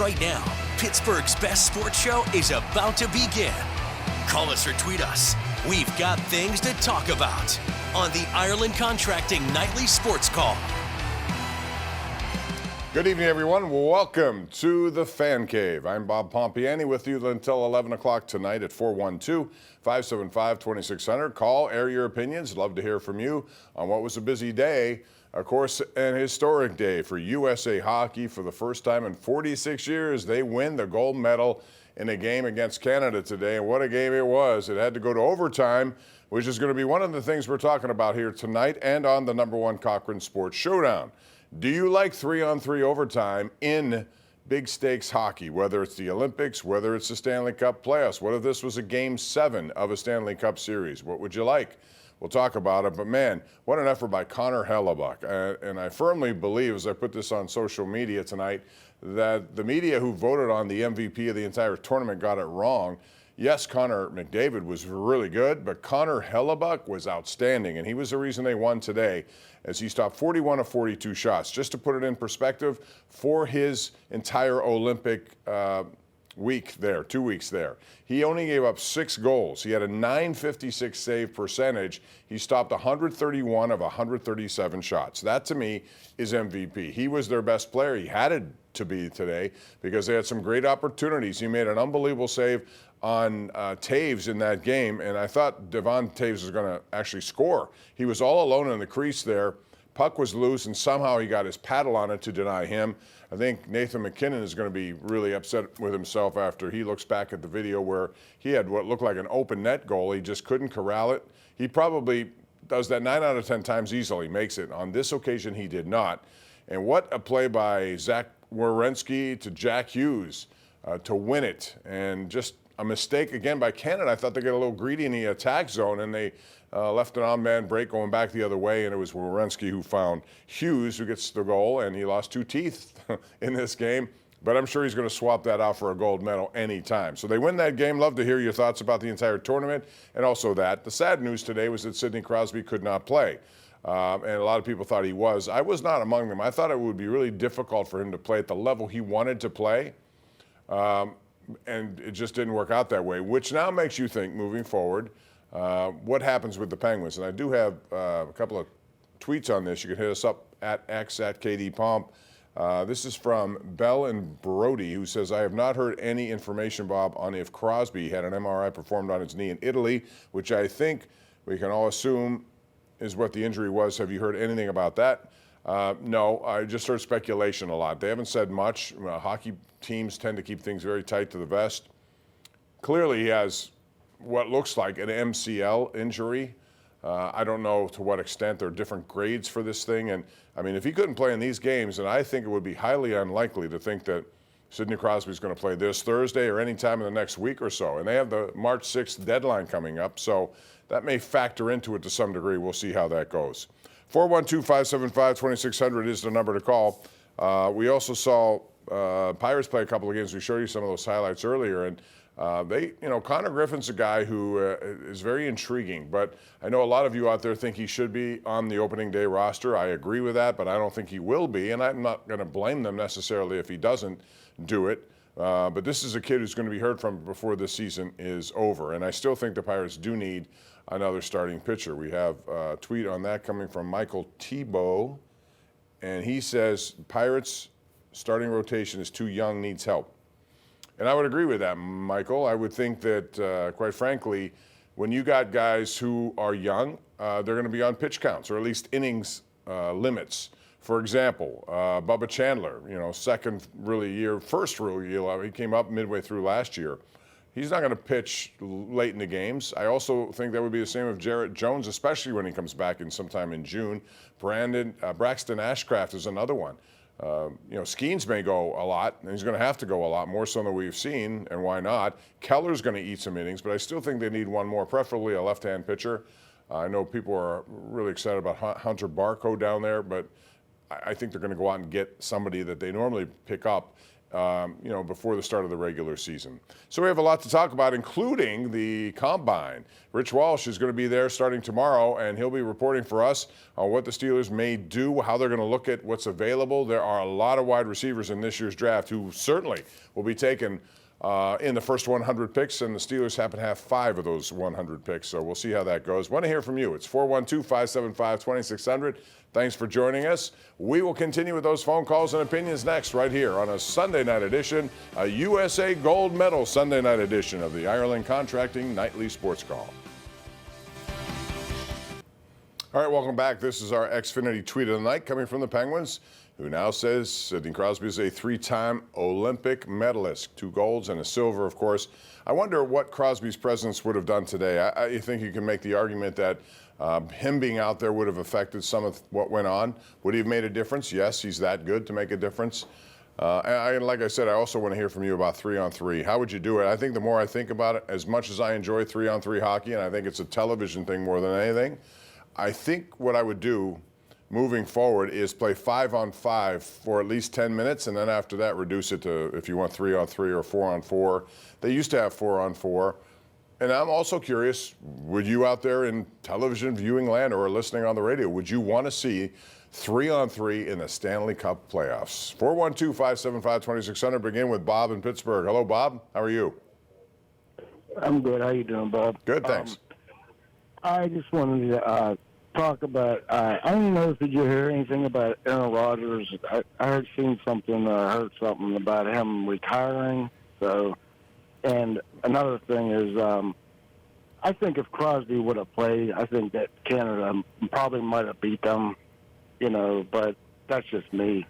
Right now, Pittsburgh's best sports show is about to begin. Call us or tweet us. We've got things to talk about on the Ireland Contracting Nightly Sports Call. Good evening, everyone. Welcome to the Fan Cave. I'm Bob Pompeani with you until 11 o'clock tonight at 412-575-2600. Call, air your opinions. Love to hear from you on what was a busy day. Of course, an historic day for USA Hockey. For the first time in 46 years, they win the gold medal in a game against Canada today. And what a game it was. It had to go to overtime, which is going to be one of the things we're talking about here tonight and on the #1 Cochrane Sports Showdown. Do you like 3-on-3 overtime in big stakes hockey, whether it's the Olympics, whether it's the Stanley Cup playoffs? What if this was a Game 7 of a Stanley Cup series? What would you like? We'll talk about it, but man, what an effort by Connor Hellebuyck. And I firmly believe, as I put this on social media tonight, that the media who voted on the MVP of the entire tournament got it wrong. Yes, Connor McDavid was really good, but Connor Hellebuyck was outstanding, and he was the reason they won today, as he stopped 41 of 42 shots. Just to put it in perspective, for his entire Olympic week there, 2 weeks there, he only gave up 6 goals. He had a .956 save percentage. He stopped 131 of 137 shots. That, to me, is MVP. He was their best player. He had it to be today because they had some great opportunities. He made an unbelievable save on Taves in that game, and I thought Devon Taves was going to actually score. He was all alone in the crease there. Puck was loose, and somehow he got his paddle on it to deny him. I think Nathan McKinnon is going to be really upset with himself after he looks back at the video where he had what looked like an open net goal. He just couldn't corral it. He probably does that 9 out of 10 times easily, makes it. On this occasion, he did not. And what a play by Zach Werenski to Jack Hughes to win it. And just a mistake again by Canada. I thought they got a little greedy in the attack zone, and they left an on-man break going back the other way, and it was Werenski who found Hughes, who gets the goal, and he lost 2 teeth in this game. But I'm sure he's going to swap that out for a gold medal anytime. So they win that game. Love to hear your thoughts about the entire tournament and also that. The sad news today was that Sidney Crosby could not play. And a lot of people thought he was. I was not among them. I thought it would be really difficult for him to play at the level he wanted to play. And it just didn't work out that way, which now makes you think, moving forward, what happens with the Penguins? And I do have a couple of tweets on this. You can hit us up at X at KDPomp. This is from Bell and Brody, who says, I have not heard any information, Bob, on if Crosby had an MRI performed on his knee in Italy, which I think we can all assume is what the injury was. Have you heard anything about that? No, I just heard speculation a lot. They haven't said much. Hockey teams tend to keep things very tight to the vest. Clearly, he has what looks like an MCL injury. I don't know to what extent. There are different grades for this thing. And, I mean, if he couldn't play in these games, then I think it would be highly unlikely to think that Sidney Crosby is going to play this Thursday or any time in the next week or so. And they have the March 6th deadline coming up, so that may factor into it to some degree. We'll see how that goes. 412-575-2600 is the number to call. We also saw Pirates play a couple of games. We showed you some of those highlights earlier, and Connor Griffin's a guy who is very intriguing, but I know a lot of you out there think he should be on the opening day roster. I agree with that, but I don't think he will be, and I'm not going to blame them necessarily if he doesn't do it. But this is a kid who's going to be heard from before this season is over, and I still think the Pirates do need another starting pitcher. We have a tweet on that coming from Michael Tebow, and he says, Pirates starting rotation is too young, needs help. And I would agree with that, Michael. I would think that, quite frankly, when you got guys who are young, they're going to be on pitch counts, or at least innings limits. For example, Bubba Chandler, second really year, first real year, he came up midway through last year. He's not going to pitch late in the games. I also think that would be the same of Jarrett Jones, especially when he comes back in sometime in June. Braxton Ashcraft is another one. Skeens may go a lot, and he's going to have to go a lot more so than we've seen, and why not? Keller's going to eat some innings, but I still think they need one more, preferably a left-hand pitcher. I know people are really excited about Hunter Barco down there, but I think they're going to go out and get somebody that they normally pick up before the start of the regular season. So we have a lot to talk about, including the Combine. Rich Walsh is going to be there starting tomorrow, and he'll be reporting for us on what the Steelers may do, how they're going to look at what's available. There are a lot of wide receivers in this year's draft who certainly will be taken in the first 100 picks, and the Steelers happen to have 5 of those 100 picks, so we'll see how that goes. Want to hear from you. It's 412-575-2600. Thanks for joining us. We will continue with those phone calls and opinions next, right here on a Sunday night edition, a USA Gold Medal Sunday night edition of the Ireland Contracting Nightly Sports Call. All right, welcome back. This is our Xfinity tweet of the night coming from the Penguins, who now says Sidney Crosby is a 3-time Olympic medalist, 2 golds and a silver, of course. I wonder what Crosby's presence would have done today. I think you can make the argument that him being out there would have affected some of what went on. Would he have made a difference? Yes, he's that good to make a difference. And like I said, I also want to hear from you about 3-on-3. How would you do it? I think the more I think about it, as much as I enjoy 3-on-3 hockey, and I think it's a television thing more than anything, I think what I would do moving forward is play 5-on-5 for at least 10 minutes, and then after that reduce it to, if you want 3-on-3 or 4-on-4. They used to have 4-on-4. And I'm also curious, would you out there in television viewing land or listening on the radio, would you want to see 3-on-3 in the Stanley Cup playoffs? 412-575-2600. Begin with Bob in Pittsburgh. Hello, Bob. How are you? I'm good. How you doing, Bob? Good, thanks. I just wanted to talk about, I don't know if did you hear anything about Aaron Rodgers. I heard something about him retiring. So, and another thing is, I think if Crosby would have played, I think that Canada probably might have beat them, but that's just me.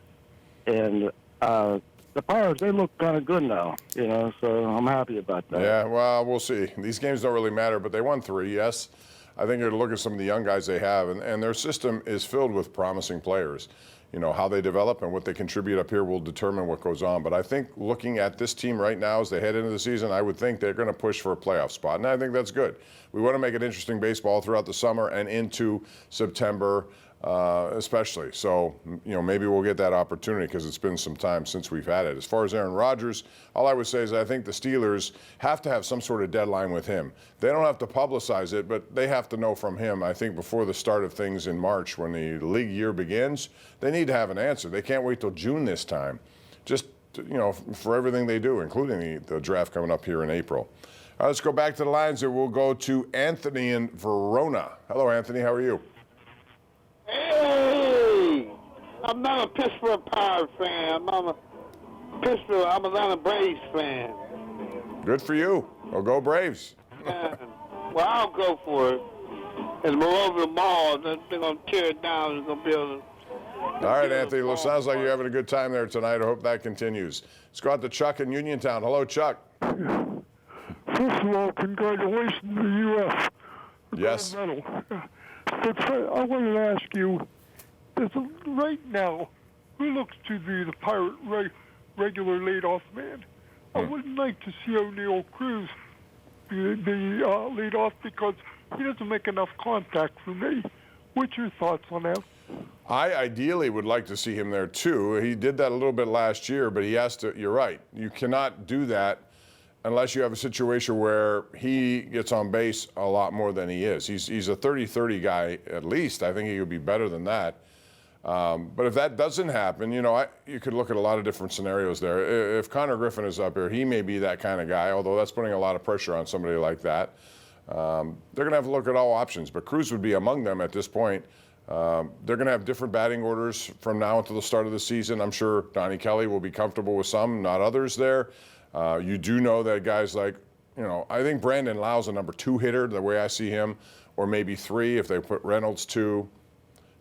And the Pirates, they look kind of good now, so I'm happy about that. Yeah, well, we'll see. These games don't really matter, but they won 3, yes. I think you're to look at some of the young guys they have, and their system is filled with promising players. How they develop and what they contribute up here will determine what goes on. But I think looking at this team right now as they head into the season, I would think they're going to push for a playoff spot, and I think that's good. We want to make it interesting baseball throughout the summer and into September, especially. So, maybe we'll get that opportunity because it's been some time since we've had it. As far as Aaron Rodgers, all I would say is I think the Steelers have to have some sort of deadline with him. They don't have to publicize it, but they have to know from him, I think, before the start of things in March when the league year begins. They need to have an answer. They can't wait till June this time, just, for everything they do, including the draft coming up here in April. Let's go back to the lines and we'll go to Anthony in Verona. Hello, Anthony. How are you? Hey, I'm not a Pittsburgh Pirates fan. I'm a Atlanta Braves fan. Good for you. Well, go Braves. Yeah. Well, I'll go for it. It's Moreover Mall. They're going to tear it down. They're going to build it. All right, Anthony. Well, sounds like you're having a good time there tonight. I hope that continues. Let's go out to Chuck in Uniontown. Hello, Chuck. First of all, congratulations to the U.S. Yes. Medal. But I wanted to ask you, right now, who looks to be the Pirate regular leadoff man? I wouldn't like to see O'Neal Cruz be leadoff because he doesn't make enough contact for me. What's your thoughts on that? I ideally would like to see him there, too. He did that a little bit last year, but he has to, you're right. You cannot do that unless you have a situation where he gets on base a lot more than he is. He's a 30-30 guy at least. I think he would be better than that. But if that doesn't happen, you could look at a lot of different scenarios there. If Connor Griffin is up here, he may be that kind of guy, although that's putting a lot of pressure on somebody like that. They're going to have to look at all options, but Cruz would be among them at this point. They're going to have different batting orders from now until the start of the season. I'm sure Donnie Kelly will be comfortable with some, not others there. You do know that guys like, I think Brandon Lau's a number 2 hitter, the way I see him, or maybe 3 if they put Reynolds 2.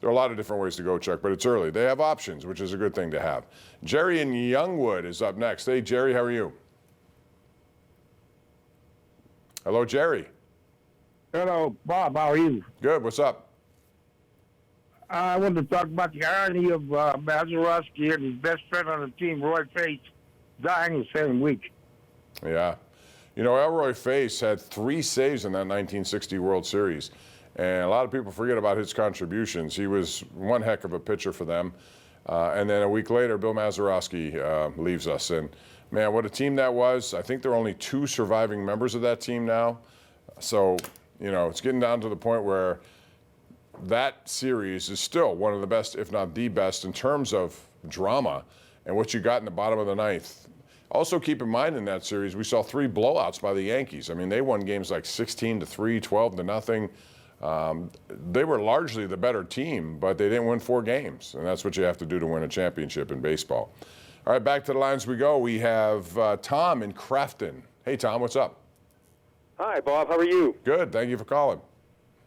There are a lot of different ways to go, Chuck, but it's early. They have options, which is a good thing to have. Jerry in Youngwood is up next. Hey, Jerry, how are you? Hello, Jerry. Hello, Bob. How are you? Good. What's up? I wanted to talk about the irony of Mazeroski and his best friend on the team, Roy Face, dying the same week. Yeah. Elroy Face had 3 saves in that 1960 World Series. And a lot of people forget about his contributions. He was one heck of a pitcher for them. And then a week later, Bill Mazeroski leaves us. And man, what a team that was. I think there are only 2 surviving members of that team now. So, it's getting down to the point where that series is still one of the best, if not the best, in terms of drama and what you got in the bottom of the ninth. Also, keep in mind in that series, we saw 3 blowouts by the Yankees. I mean, they won games like 16-3, 12-0. They were largely the better team, but they didn't win 4 games, and that's what you have to do to win a championship in baseball. All right, back to the lines we go. We have Tom in Crafton. Hey, Tom, what's up? Hi, Bob. How are you? Good. Thank you for calling.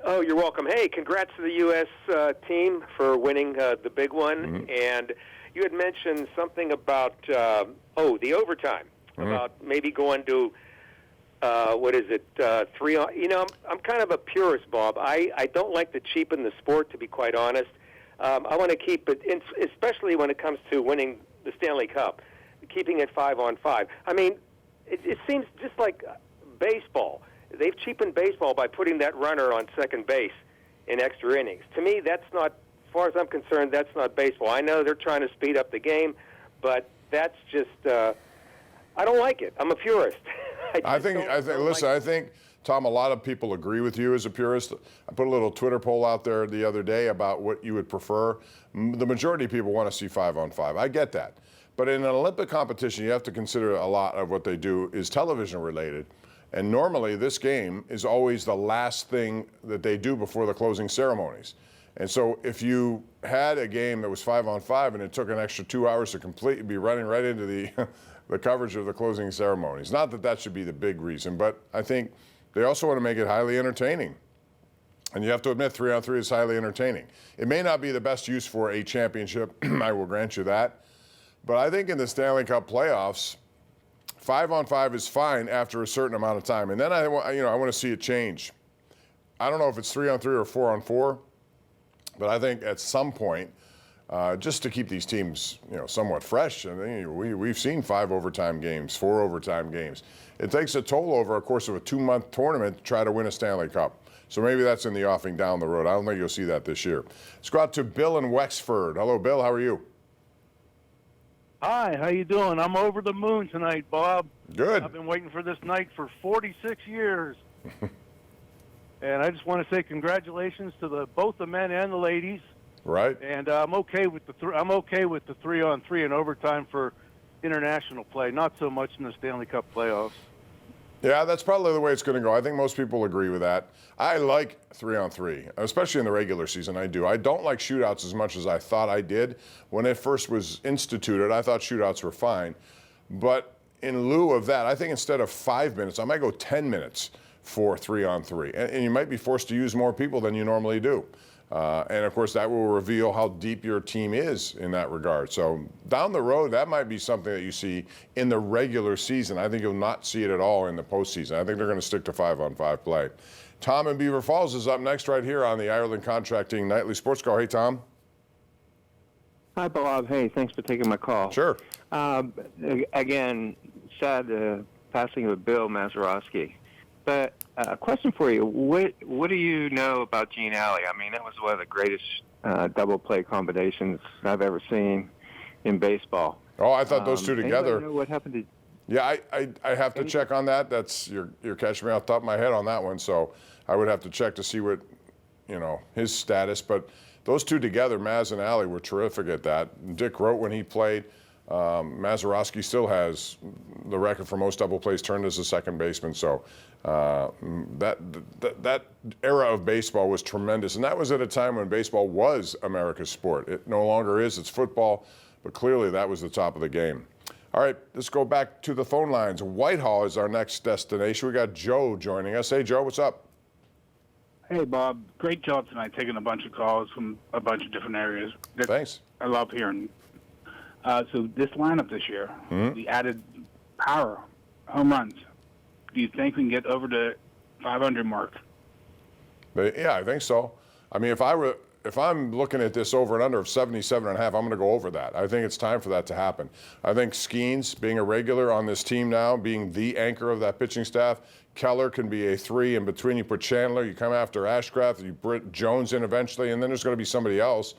Oh, you're welcome. Hey, congrats to the U.S. Team for winning the big one. And you had mentioned something about, the overtime, about maybe going to, 3 on. I'm kind of a purist, Bob. I don't like to cheapen the sport, to be quite honest. I want to keep it, especially when it comes to winning the Stanley Cup, keeping it 5-on-5. I mean, it seems just like baseball. They've cheapened baseball by putting that runner on second base in extra innings. To me, that's not, as far as I'm concerned, that's not baseball. I know they're trying to speed up the game, but that's just, I don't like it. I'm a purist. I think, Tom, a lot of people agree with you as a purist. I put a little Twitter poll out there the other day about what you would prefer. The majority of people want to see 5-on-5. I get that. But in an Olympic competition, you have to consider a lot of what they do is television related. And normally this game is always the last thing that they do before the closing ceremonies. And so if you had a game that was 5-on-5 and it took an extra 2 hours to complete, you'd be running right into the coverage of the closing ceremonies. Not that that should be the big reason, but I think they also want to make it highly entertaining. And you have to admit 3-on-3 is highly entertaining. It may not be the best use for a championship, I will grant you that. But I think in the Stanley Cup playoffs, 5-on-5 is fine after a certain amount of time. And then I want to see it change. I don't know if it's 3-on-3 or 4-on-4, but I think at some point, just to keep these teams, somewhat fresh. And we've seen 5 overtime games, 4 overtime games. It takes a toll over a course of a 2-month tournament to try to win a Stanley Cup. So maybe that's in the offing down the road. I don't think you'll see that this year. Let's go out to Bill in Wexford. Hello, Bill. How are you? Hi, how you doing? I'm over the moon tonight, Bob. Good. I've been waiting for this night for 46 years. And I just want to say congratulations to both the men and the ladies. Right. And I'm okay with the 3-on-3 and overtime for international play, not so much in the Stanley Cup playoffs. Yeah, that's probably the way it's going to go. I think most people agree with that. I like 3-on-3, especially in the regular season. I do. I don't like shootouts as much as I thought I did. When it first was instituted, I thought shootouts were fine. But in lieu of that, I think instead of 5 minutes, I might go 10 minutes for 3-on-3. And you might be forced to use more people than you normally do. And, of course, that will reveal how deep your team is in that regard. So down the road, that might be something that you see in the regular season. I think you'll not see it at all in the postseason. I think they're going to stick to 5-on-5 play. Tom in Beaver Falls is up next right here on the Ireland Contracting Nightly Sports Call. Hey, Tom. Hi, Bob. Hey, thanks for taking my call. Sure. Again, sad passing of Bill Mazeroski. But a question for you. What do you know about Gene Alley? I mean, that was one of the greatest double play combinations I've ever seen in baseball. Oh, I thought those two together. Know what happened to? Yeah, I have to check on that. That's you're catching me off the top of my head on that one. So I would have to check to see what, his status. But those two together, Maz and Alley, were terrific at that. Dick wrote when he played. Mazeroski still has the record for most double plays turned as a second baseman. So that era of baseball was tremendous. And that was at a time when baseball was America's sport. It no longer is. It's football. But clearly that was the top of the game. All right, let's go back to the phone lines. Whitehall is our next destination. We got Joe joining us. Hey, Joe, what's up? Hey, Bob. Great job tonight, taking a bunch of calls from a bunch of different areas. Thanks. I love hearing. So this lineup this year, we added power, home runs. Do you think we can get over the 500 mark? Yeah, I think so. I mean, if I'm looking at this over and under of 77.5, I'm going to go over that. I think it's time for that to happen. I think Skeens, being a regular on this team now, being the anchor of that pitching staff, Keller can be a 3. In between, you put Chandler, you come after Ashcraft, you put Jones in eventually, and then there's going to be somebody else.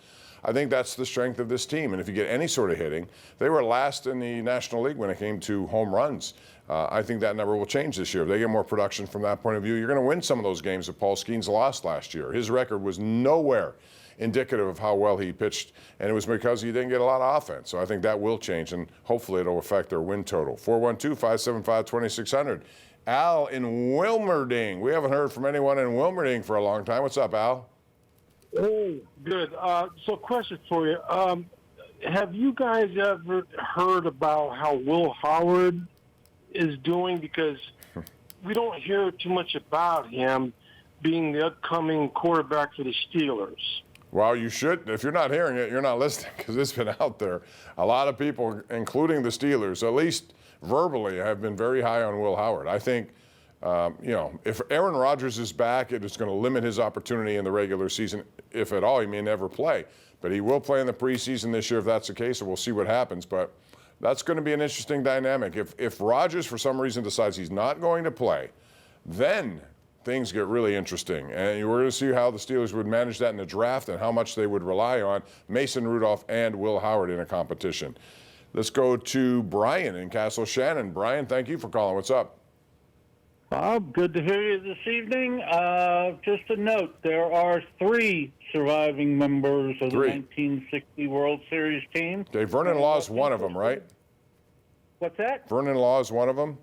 I think that's the strength of this team. And if you get any sort of hitting, they were last in the National League when it came to home runs. I think that number will change this year. If they get more production from that point of view, you're going to win some of those games that Paul Skeens lost last year. His record was nowhere indicative of how well he pitched, and it was because he didn't get a lot of offense. So I think that will change, and hopefully it'll affect their win total. 412-575-2600. Al in Wilmerding. We haven't heard from anyone in Wilmerding for a long time. What's up, Al? Oh, good. So question for you. Have you guys ever heard about how Will Howard is doing? Because we don't hear too much about him being the upcoming quarterback for the Steelers. Well, you should. If you're not hearing it, you're not listening, because it's been out there. A lot of people, including the Steelers, at least verbally, have been very high on Will Howard. I think, if Aaron Rodgers is back, it is going to limit his opportunity in the regular season. If at all, he may never play. But he will play in the preseason this year if that's the case, and we'll see what happens. But that's going to be an interesting dynamic. If Rodgers, for some reason, decides he's not going to play, then things get really interesting. And we're going to see how the Steelers would manage that in the draft and how much they would rely on Mason Rudolph and Will Howard in a competition. Let's go to Brian in Castle Shannon. Brian, thank you for calling. What's up? Bob, good to hear you this evening. Just a note, there are 3 surviving members of the 1960 World Series team. Okay, Vernon Law is one of them, right? What's that? Vernon Law is one of them?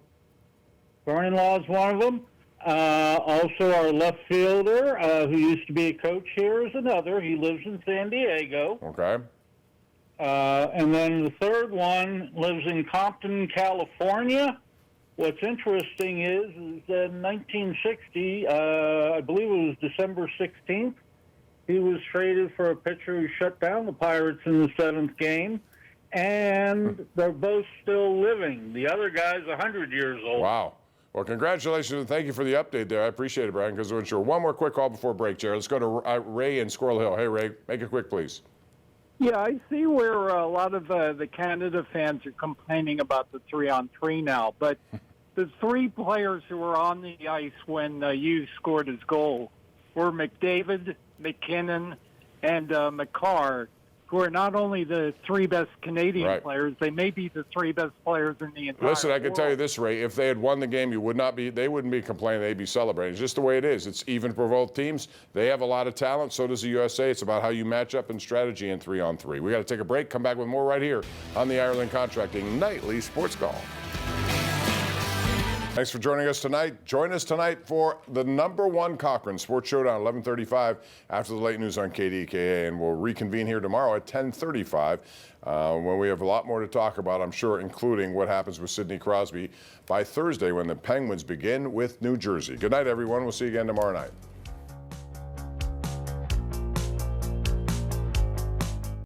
Vernon Law is one of them. Also, our left fielder, who used to be a coach here, is another. He lives in San Diego. Okay. And then the third one lives in Compton, California. What's interesting is that in 1960, I believe it was December 16th, he was traded for a pitcher who shut down the Pirates in the 7th game, and they're both still living. The other guy's 100 years old. Wow. Well, congratulations, and thank you for the update there. I appreciate it, Brian, because we're sure. One more quick call before break, Jared. Let's go to Ray in Squirrel Hill. Hey, Ray, make it quick, please. Yeah, I see where a lot of the Canada fans are complaining about the 3-on-3 now, but the 3 players who were on the ice when Hughes scored his goal were McDavid, McKinnon, and McCarr, who are not only the 3 best Canadian players, they may be the 3 best players in the entire Listen, I can world. tell you this, Ray. If they had won the game, they wouldn't be complaining. They'd be celebrating. It's just the way it is. It's even for both teams. They have a lot of talent. So does the USA. It's about how you match up in strategy in 3-on-3. We got to take a break. Come back with more right here on the Ireland Contracting Nightly Sports Call. Thanks for joining us tonight. Join us tonight for the #1 Cochrane Sports Showdown, 11:35 after the late news on KDKA, and we'll reconvene here tomorrow at 10:35 when we have a lot more to talk about, I'm sure, including what happens with Sidney Crosby by Thursday when the Penguins begin with New Jersey. Good night, everyone. We'll see you again tomorrow night.